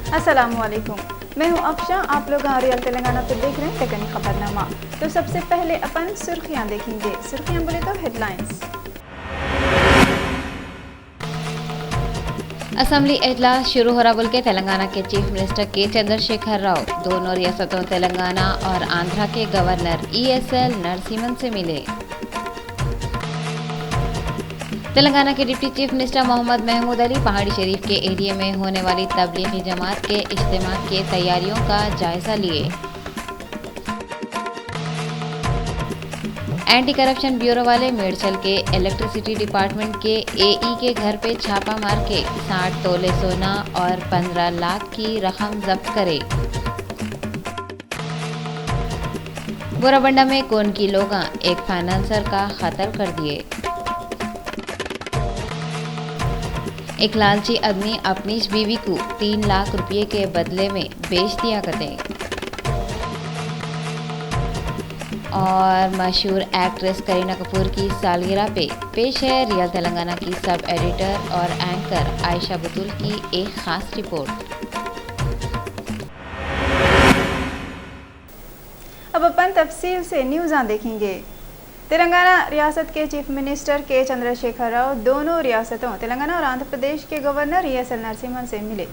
अस्सलामुअलैकुम, मैं हूं अफशा। आप लोग रियल तेलंगाना पे देख रहे हैं टेकनी खबरनामा। तो सबसे पहले अपन सुर्खियां देखेंगे। सुर्खियां बोले तो हेडलाइंस। असेंबली इजलास शुरू हो रहा बोल के तेलंगाना के चीफ मिनिस्टर के चंद्रशेखर राव दोनों रियासतों तेलंगाना और आंध्रा के गवर्नर ESL नरसिम्हन से मिले। तेलंगाना के deputy chief minister Mohammed Mahmood Ali Pahadi Sharif के एरिया में होने वाली तबलीगी जमात के इज्तिमा के तैयारियों का जायजा लिए। एंटी करप्शन ब्यूरो वाले मेडचल के इलेक्ट्रिसिटी डिपार्टमेंट के AE के घर पे छापा मार के 60 तोले सोना और 15 लाख की रकम जब्त करे। बोराबंडा में कौन की लोग एक फाइनेंसर का कत्ल कर दिए। एक लालची आदमी अपनी बीवी को 3 लाख रुपये के बदले में बेच दिया करते। और मशहूर एक्ट्रेस करीना कपूर की सालगिरह पे पेश है रियल तेलंगाना की सब एडिटर और एंकर आयशा बतूल की एक खास रिपोर्ट। अब अपन तफसील से न्यूज़ देखेंगे। तेलंगाना रियासत के चीफ मिनिस्टर के चंद्रशेखर राव दोनों रियासतों तेलंगाना और आंध्र प्रदेश के गवर्नर ESL नरसिम्हन से मिले।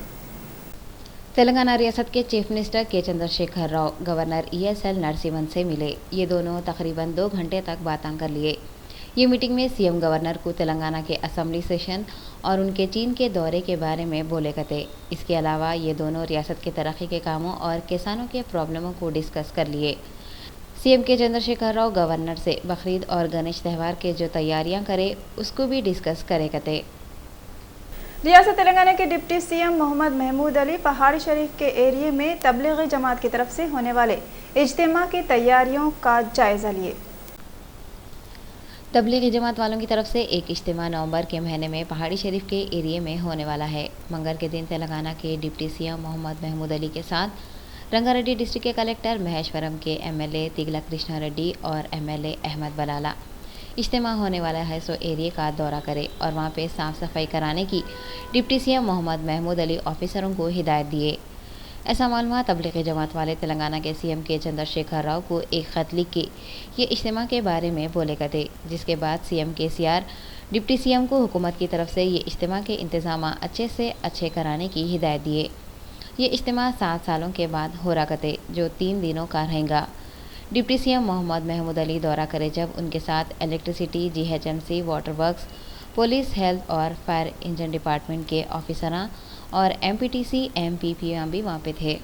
तेलंगाना रियासत के चीफ मिनिस्टर के चंद्रशेखर राव गवर्नर ESL नरसिम्हन से मिले। ये दोनों तकरीबन 2 घंटे तक बातें कर लिए। ये मीटिंग में CM गवर्नर को तेलंगाना के असेंबली सेशन और उनके चीन के दौरे के बारे में बोले करते। इसके अलावा ये दोनों रियासत के तरक्की के कामों और किसानों के प्रॉब्लमों को डिस्कस कर लिए। CM के चंद्रशेखर राव गवर्नर से बकरीद और गणेश त्यौहार के जो तैयारियां करे उसको भी डिस्कस करे करते। रियासत तेलंगाना के डिप्टी CM मोहम्मद महमूद अली पहाड़ी शरीफ के एरिया में तबलीगी जमात की तरफ से होने वाले इज्तिमा की तैयारियों का जायजा लिए। तबलीगी जमात वालों की तरफ से एक इज्तिमा नवंबर के महीने में पहाड़ी शरीफ के एरिया में होने वाला है। मंगल के दिन तेलंगाना के डिप्टी CM मोहम्मद महमूद अली के साथ रंगारेड्डी डिस्ट्रिक्ट के कलेक्टर महेश्वरम के MLA तिगला कृष्णा रेड्डी और MLA अहमद बलाला इज्तिमा होने वाला है सो एरिया का दौरा करे और वहाँ पे साफ़ सफाई कराने की डिप्टी CM मोहम्मद महमूद अली ऑफिसरों को हिदायत दिए। ऐसा मालूम तबलीगी जमात वाले तेलंगाना के CM के चंद्रशेखर राव को एक ख़त लिख के ये इज्तिमा के बारे में बोले करते, जिसके बाद CM KCR डिप्टी CM को हुकूमत की तरफ से ये इज्तिमा के इंतज़ाम अच्छे से अच्छे कराने की हिदायत दिए। ये इज्तिमा 7 सालों के बाद हो रहा करते जो 3 दिनों का रहेगा। डिप्टी CM मोहम्मद महमूद अली दौरा करे जब उनके साथ electricity, GHMC, water works, police, health और फायर इंजन डिपार्टमेंट के ऑफिसरां और MPTC MPP भी वहाँ पे थे।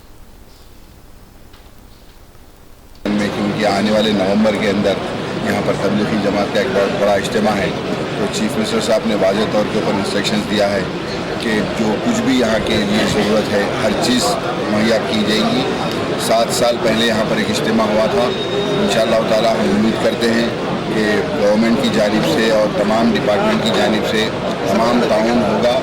क्योंकि आने वाले नवंबर के अंदर यहाँ पर तबलीगी जमात का एक बहुत बड़ा इज्तिमा है, तो चीफ मिनिस्टर साहब ने वाज़ेह तौर के ऊपर इंस्ट्रक्शंस दिया है कि जो कुछ भी यहाँ के लिए ज़रूरत है हर चीज़ मुहैया की जाएगी। 7 साल पहले यहाँ पर एक इज्तिमा हुआ था। इंशाअल्लाह ताला हम उम्मीद करते हैं कि गवर्नमेंट की जानिब से और तमाम डिपार्टमेंट की जानिब से तमाम ताउन होगा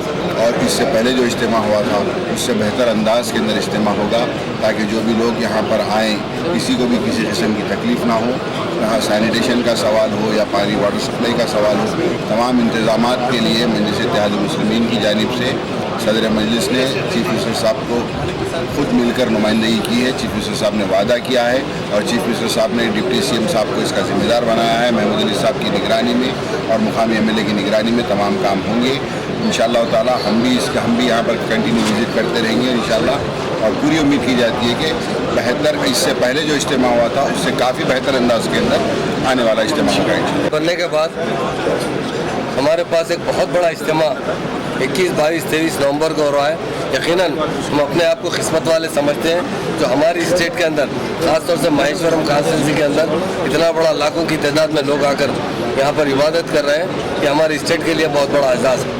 और इससे पहले जो इज्तिमा हुआ था उससे बेहतर अंदाज के अंदर इज्तिमा होगा, ताकि जो भी लोग यहाँ पर आएँ किसी को भी किसी किस्म की तकलीफ़ ना हो। यहाँ सैनिटेशन का सवाल हो या पानी वाटर सप्लाई का सवाल हो, तमाम इंतज़ामात के लिए मजलिस इत्तेहाद मुस्लिमीन की जानिब से सदर मजलिस ने चीफ मिनिस्टर साहब को खुद मिलकर नुमाइंदगी की है। चीफ मिनिस्टर साहब ने वादा किया है और चीफ मिनिस्टर साहब ने डिप्टी CM साहब को इसका जिम्मेदार बनाया है। महमूद अली साहब की निगरानी में और मुकामी MLA की निगरानी में तमाम काम होंगे इंशाअल्लाह ताला। हम भी यहाँ पर कंटिन्यू विजिट करते रहेंगे इंशाअल्लाह, और पूरी उम्मीद की जाती है कि बेहतर इससे पहले जो इज्तिमा हुआ था उससे काफ़ी बेहतर अंदाज के अंदर आने वाला इज्तिमा होगा। बनने के बाद हमारे पास एक बहुत बड़ा इज्तिमा 21, 22, 23 नवंबर को हो रहा है। यकीनन हम अपने आप को किस्मत वाले समझते हैं जो हमारी स्टेट के अंदर, ख़ासतौर से महेश्वरम कॉन्स्टिट्यूंसी के अंदर इतना बड़ा लाखों की तादाद में लोग आकर यहाँ पर इबादत कर रहे हैं कि हमारी स्टेट के लिए बहुत बड़ा एजाज़ है।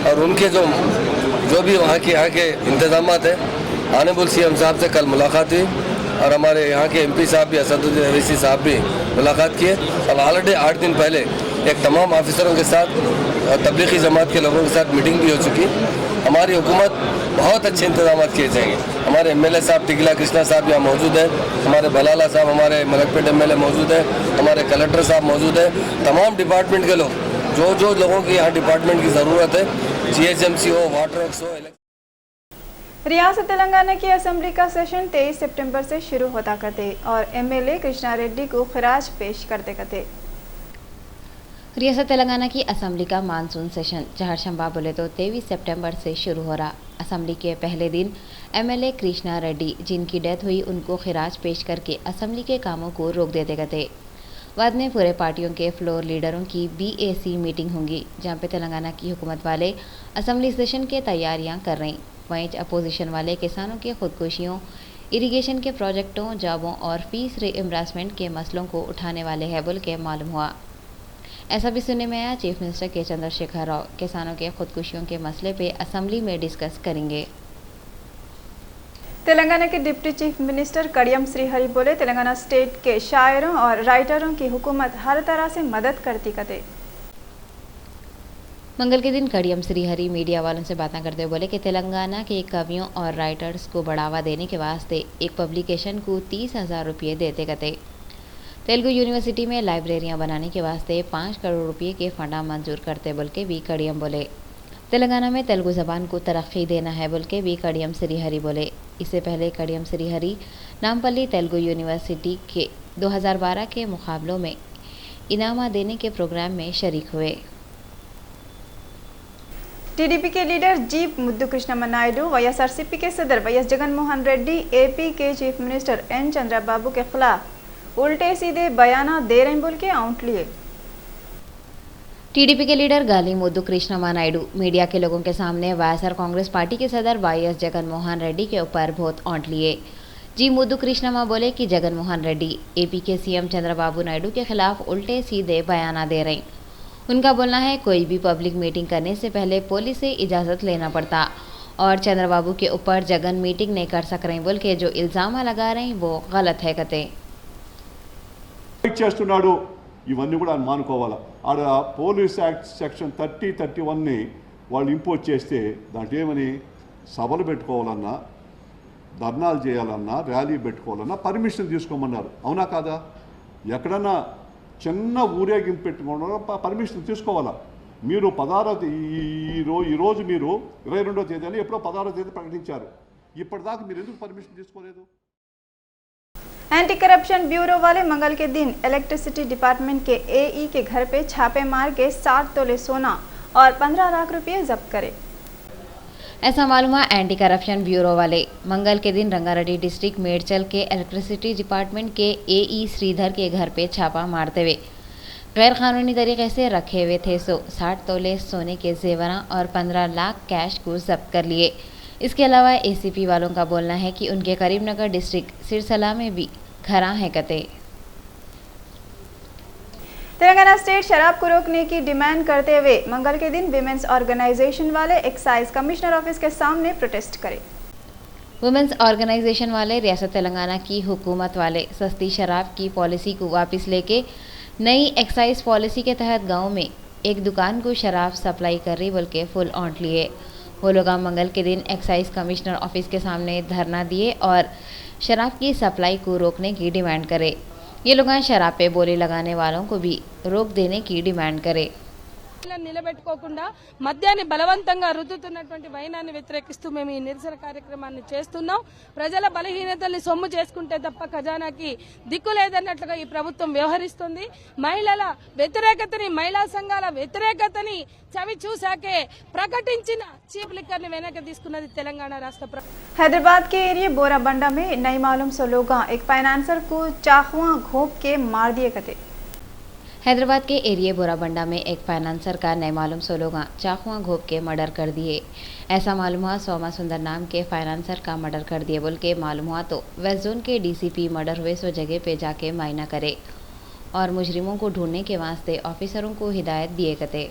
और उनके जो भी वहाँ के इंतजाम है, ऑनरेबल CM साहब से कल मुलाकात हुई और हमारे यहाँ के MP साहब भी असदुद्दीन अवैसी साहब भी मुलाकात किए और ऑलरेडी 8 दिन पहले एक तमाम ऑफिसरों के साथ तबलीगी जमात के लोगों के साथ मीटिंग भी हो चुकी। हमारी हुकूमत बहुत अच्छे इंतजाम किए जाएंगे। हमारे MLA साहब तिगला कृष्णा साहब यहाँ मौजूद है, हमारे बलाला साहब, हमारे मलकपेट MLA मौजूद है, हमारे कलेक्टर साहब मौजूद है, तमाम डिपार्टमेंट के लोग जो लोगों की यहाँ डिपार्टमेंट की ज़रूरत है, GHMC हो, वाटर वर्क्स हो, रियासत तेलंगाना की असेंबली का सेशन 23 सितंबर से शुरू होता करते और एमएलए कृष्णा रेड्डी को खिराज पेश करते करते। रियासत तेलंगाना की असेंबली का मानसून सेशन चहारशंबा बोले तो 23 सितंबर से शुरू हो रहा। असेंबली के पहले दिन एमएलए कृष्णा रेड्डी जिनकी डेथ हुई उनको खिराज पेश करके असेंबली के कामों को रोक देते गए। बाद में पूरे पार्टियों के फ्लोर लीडरों की BAC मीटिंग होंगी जहां पे तेलंगाना की हुकूमत वाले असेंबली सेशन के तैयारियां कर रही। वहीं अपोजिशन वाले किसानों के खुदकुशियों, इरिगेशन के प्रोजेक्टों, जॉबों और फीस रीइंबर्समेंट के मसलों को उठाने वाले हैं बोल के मालूम हुआ। ऐसा भी सुनने में आया चीफ मिनिस्टर के चंद्रशेखर राव किसानों के खुदकुशियों के मसले पे असेंबली में डिस्कस करेंगे। तेलंगाना के deputy chief minister Kadiyam Srihari बोले तेलंगाना स्टेट के शायरों और राइटरों की हुकूमत हर तरह से मदद करती कते। मंगल के दिन कड़ियम श्रीहरि मीडिया वालों से बातें करते हुए बोले कि तेलंगाना के कवियों और राइटर्स को बढ़ावा देने के वास्ते एक पब्लिकेशन को 30,000 रुपये देते गए। तेलुगु यूनिवर्सिटी में लाइब्रेरियां बनाने के वास्ते 5 करोड़ रुपये के फंडा मंजूर करते बोल के भी कड़ियम बोले। तेलंगाना में तेलुगु ज़बान को तरक्की देना है बोल के भी कड़ियम श्रीहरि बोले। इससे पहले कड़ियम श्रीहरि नामपल्ली तेलुगु यूनिवर्सिटी के 2012 के मुकाबलों में इनामा देने के प्रोग्राम में शरीक हुए। टीडीपी के लीडर जी मुद्दु कृष्णम नायडू, वाईएसआरसीपी के सदर वाईएस जगनमोहन रेड्डी, एपी के चीफ मिनिस्टर एन चंद्रबाबू के खिलाफ उल्टे सीधे बयाना दे रहे बोल के आउट लिए। टीडीपी के लीडर गाली मुद्दु कृष्णमा नायडू मीडिया के लोगों के सामने वाईएसआर कांग्रेस पार्टी के सदर वाईएस जगनमोहन रेड्डी के ऊपर बहुत औंट लिए। जी मुद्दु कृष्णमा बोले कि जगनमोहन रेड्डी एपी के सीएम चंद्रबाबू नायडू के खिलाफ उल्टे सीधे बयाना दे रहे। उनका बोलना है कोई भी पब्लिक मीटिंग करने से पहले पुलिस से इजाज़त लेना पड़ता और चंद्रबाबू के ऊपर जगन मीटिंग नहीं कर सक रहे बोल के जो इल्ज़ाम लगा रहे हैं वो गलत है कते। ఇవన్నీ కూడా అనుకోవాలా ఆడ పోలీస్ యాక్ట్ సెక్షన్ 30-31ని వాళ్ళు ఇంపోజ్ చేస్తే దాంట్లో ఏమని సభలు పెట్టుకోవాలన్నా, ధర్నాలు చేయాలన్నా, ర్యాలీ పెట్టుకోవాలన్నా పర్మిషన్ తీసుకోమన్నారు. అవునా కాదా? ఎక్కడన్నా చిన్న ఊరేగింపు పెట్టుకోవాలన్నా పర్మిషన్ తీసుకోవాలా. మీరు 16వ ఈరోజు మీరు 22వ తేదీ అని ఎప్పుడో 16వ తేదీ ప్రకటించారు. ఇప్పటిదాకా మీరు ఎందుకు పర్మిషన్ తీసుకోలేదు? एंटी करप्शन ब्यूरो वाले मंगल के दिन इलेक्ट्रिसिटी डिपार्टमेंट के AE के घर पे छापे मार के 60 तोले सोना और 15 लाख रुपए जब्त करे। ऐसा मालूम हुआ एंटी करप्शन ब्यूरो वाले मंगल के दिन रंगारेड्डी डिस्ट्रिक्ट मेडचल के इलेक्ट्रिसिटी डिपार्टमेंट के AE श्रीधर के घर पे छापा मारते हुए गैर कानूनी तरीके से रखे हुए थे 60 तोले सोने के जेवरा और 15 लाख कैश को जब्त कर लिए। इसके अलावा ACP वालों का बोलना है कि उनके करीमनगर डिस्ट्रिक्ट सिरसला में भी घरा है कते। तेलंगाना स्टेट शराब को रोकने की डिमांड करते हुए मंगल के दिन विमेंस ऑर्गेनाइजेशन वाले एक्साइज कमिश्नर ऑफिस के सामने प्रोटेस्ट करे। वुमेन्स ऑर्गेनाइजेशन वाले रियासत तेलंगाना की हुकूमत वाले सस्ती शराब की पॉलिसी को वापस लेके नई एक्साइज पॉलिसी के तहत गांव में एक दुकान को शराब सप्लाई कर रही बोल के फुल ऑंट लिए। वो लोग मंगल के दिन एक्साइज कमिश्नर ऑफिस के सामने धरना दिए और शराब की सप्लाई को रोकने की डिमांड करे। ये लोग शराब पे बोली लगाने वालों को भी रोक देने की डिमांड करे। నిలబెట్టుకోకుండా మద్యాన్ని బలవంతంగా రుద్దుతున్నటువంటి వైనాన్ని వ్యతిరేకిస్తూ మేము ఈ నిరసన కార్యక్రమాన్ని చేస్తున్నాం. ప్రజల బలహీనతల్ని సొమ్ము చేసుకుంటే తప్ప ఖజానాకి దిక్కు లేదన్నట్లుగా ఈ ప్రభుత్వం వ్యవహరిస్తుంది. మహిళల వ్యతిరేకతని, మహిళా సంఘాల వ్యతిరేకతని చవి చూసాకే ప్రకటించిన చీప్ లిక్కర్ ని వెనక్కి తీసుకున్నది తెలంగాణ రాష్ట్ర ప్రభుత్వం. हैदराबाद के एरिया बोराबंडा में नई मालूम से लोग एक फाइनेंसर को चाकुआ घोंप के मार दिए कते। हैदराबाद के एरिया बोराबंडा में एक फाइनेंसर का नए मालूम 16 लोग चाकुआ घोंप के मर्डर कर दिए। ऐसा मालूम हुआ सोमा सुंदर नाम के फाइनेंसर का मर्डर कर दिए बोल के मालूम हुआ तो वेस्ट जोन के DCP मर्डर हुए सो जगह पे जाके मायना करे और मुजरिमों को ढूंढने के वास्ते ऑफिसरों को हिदायत दिए कते।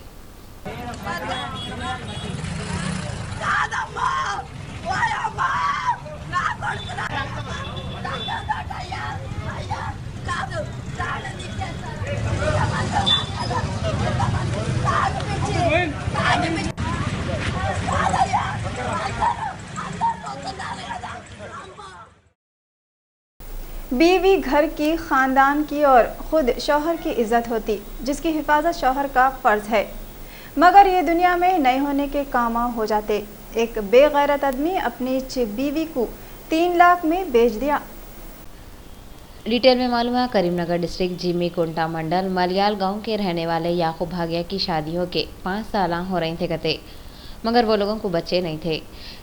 बीवी घर की, खानदान की और खुद शौहर की इज्जत होती, जिसकी हिफाजत शौहर का फर्ज है, मगर ये दुनिया में नए होने के काम हो जाते। एक बेगैरत आदमी अपनी बीवी को 3 लाख में बेच दिया। डिटेल में मालूम है, करीमनगर डिस्ट्रिक्ट जिमी कुंटा मंडल मलियाल गांव के रहने वाले याकूब भागिया की शादी होके 5 साल हो रहे थे कते, मगर वो लोगों को बच्चे नहीं थे,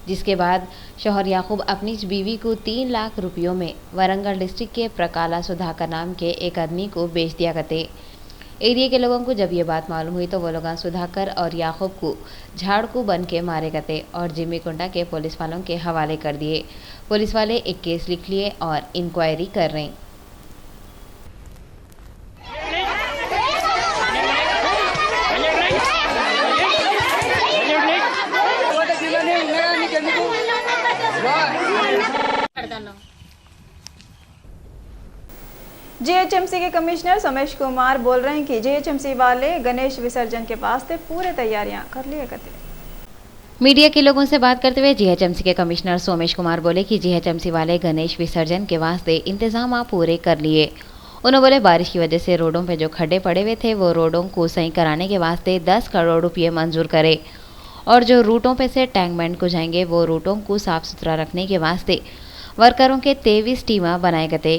जिसके बाद शौहर याकूब अपनी बीवी को 3 लाख रुपयों में वरंगल डिस्ट्रिक्ट के प्रकाला सुधाकर नाम के एक आदमी को बेच दिया करते। एरिया के लोगों को जब ये बात मालूम हुई तो वो लोग सुधाकर और याकूब को झाड़ को बन के मारे करते और जिमी कुंटा के पुलिस वालों के हवाले कर दिए। पुलिस वाले एक केस लिख लिए और इंक्वायरी कर रहे हैं। जीएचएमसी के कमिश्नर सोमेश कुमार बोल रहे हैं कि जीएचएमसी वाले गणेश विसर्जन के वास्ते पूरे तैयारियां कर लिए करते। मीडिया के लोगों से बात करते हुए जीएचएमसी के कमिश्नर सोमेश कुमार बोले कि जीएचएमसी वाले गणेश विसर्जन के वास्ते इंतजाम पूरे कर लिए। उन्होंने बोले बारिश की वजह से रोडों पे जो खड्डे पड़े हुए थे वो रोडों को सही कराने के वास्ते 10 करोड़ रुपये मंजूर करे और जो रूटों पे से टैंकमेंट को जाएंगे वो रूटों को साफ सुथरा रखने के वास्ते वर्करों के 23 टीमा बनाए गए।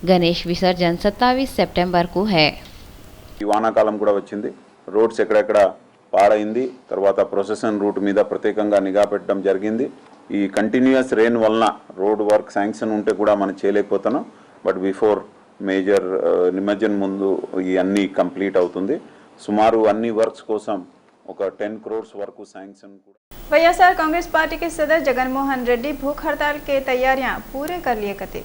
गणेश विसर्जन 27 సెప్టెంబర్ को है। వానాకాలం కూడా వచ్చింది, రోడ్స్ ఎక్కడెక్కడ పాడైంది, తర్వాత ప్రొసెషన్ రూట్ మీద ప్రత్యేకంగా నిఘా పెట్టడం జరిగింది। ఈ కంటిన్యూయస్ రెయిన్ వలన రోడ్ వర్క్ శాంక్షన్ ఉంటే కూడా మనం చేయలేకపోతున్నాం, బట్ బిఫోర్ మేజర్ నిమజ్జనం ముందు ఈ అన్ని కంప్లీట్ అవుతుంది। సుమారు అన్ని వర్క్స్ కోసం ఒక 10 crores వరకు శాంక్షన్ కూడా। వైఎస్ఆర్ कांग्रेस पार्टी के सदर जगनमोहन रेड्डी भूख हड़ताल के तैयारियां पूरे कर लिए करते।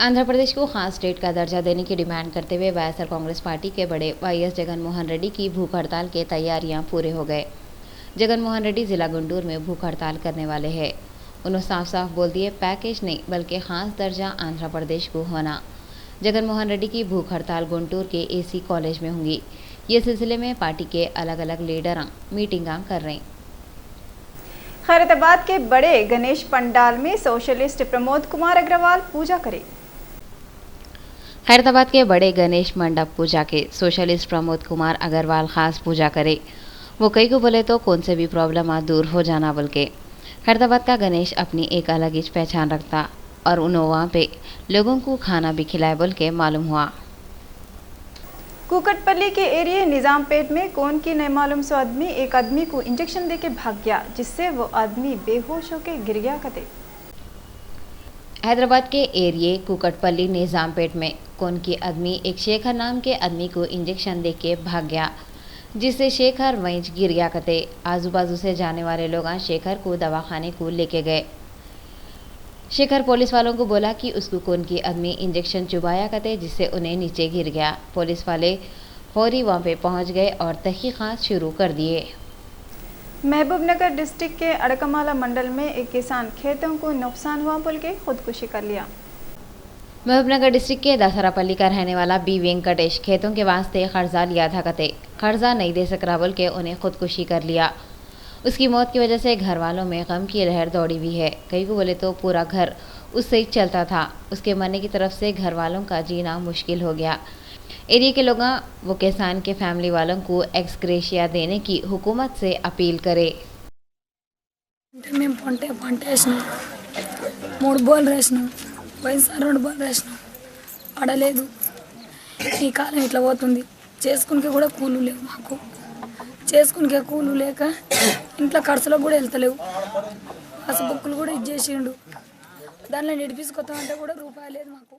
आंध्र प्रदेश को खास स्टेट का दर्जा देने की डिमांड करते हुए वाईएसआर कांग्रेस पार्टी के बड़े वाईएस जगनमोहन रेड्डी की भूख हड़ताल के तैयारियां पूरे हो गए। जगनमोहन रेड्डी जिला गुंटूर में भूख हड़ताल करने वाले हैं। उन्होंने साफ साफ बोल दिए पैकेज नहीं बल्कि खास दर्जा आंध्र प्रदेश को होना। जगनमोहन रेड्डी की भूख हड़ताल गुंटूर के एसी कॉलेज में होंगी। ये सिलसिले में पार्टी के अलग अलग लीडर मीटिंग कर रहे हैं। खैरताबाद के बड़े गणेश पंडाल में सोशलिस्ट प्रमोद कुमार अग्रवाल पूजा करे। खैरताबाद के बड़े गणेश मंडप पूजा के सोशलिस्ट प्रमोद कुमार अग्रवाल खास पूजा करे। वो कई को बोले तो कौन से भी प्रॉब्लम दूर हो जाना बोल के। खैरताबाद का गणेश अपनी एक अलग ही पहचान रखता और उन्होंने वहाँ पे लोगों को खाना भी खिलाए बोल के मालूम हुआ। कुकटपल्ली के एरिया निजामपेट में कौन की नहीं मालूम सो आदमी एक आदमी को इंजेक्शन देके भाग गया, जिससे वो आदमी बेहोश होकर गिर गया कते। हैदराबाद के एरिया कुकटपल्ली निजामपेट में कौन की आदमी एक शेखर नाम के आदमी को इंजेक्शन देके भाग गया, जिससे शेखर वहीं गिर गया कते। आजू बाजू से जाने वाले लोग शेखर को दवाखाने को लेके गए। शेखर पुलिस वालों को बोला कि उसको कौन की आदमी इंजेक्शन चुबाया करते, जिससे उन्हें नीचे गिर गया। पुलिस वाले फौरी वहाँ पे पहुँच गए और तहकीकात शुरू कर दिए। महबूबनगर डिस्ट्रिक्ट के अड़कमाला मंडल में एक किसान खेतों को नुकसान हुआ बोल के खुदकुशी कर लिया। महबूबनगर डिस्ट्रिक्ट के दसरापल्ली का रहने वाला बी वेंकटेश खेतों के वास्ते कर्जा लिया था कते, कर्जा नहीं दे सक रहा बोल के उन्हें खुदकुशी कर लिया। उसकी मौत की वजह से घर वालों में गम की लहर दौड़ी हुई है। कई को बोले तो पूरा घर उससे ही चलता था। उसके मरने की तरफ से घर वालों का जीना मुश्किल हो गया। एरिया के लोग वो किसान के फैमिली वालों को एक्सग्रेशिया देने की हुकूमत से अपील करे। మేము పంట వేసినాం, 3 బోర్లు వేసినాం, పోయినసారి 2 బోర్లు వేసినాం, పడలేదు। ఈ కాలం ఇట్లా పోతుంది, చేసుకునికే కూడా కూలు లేవు మాకు, చేసుకునికే కూలు లేక ఇంట్లో ఖర్చులకు కూడా వెళ్తలేవు। పాస్బుక్లు కూడా ఇచ్చేసిండు, దానిలో నడిపించుకొస్తామంటే కూడా రూపాయి లేదు మాకు।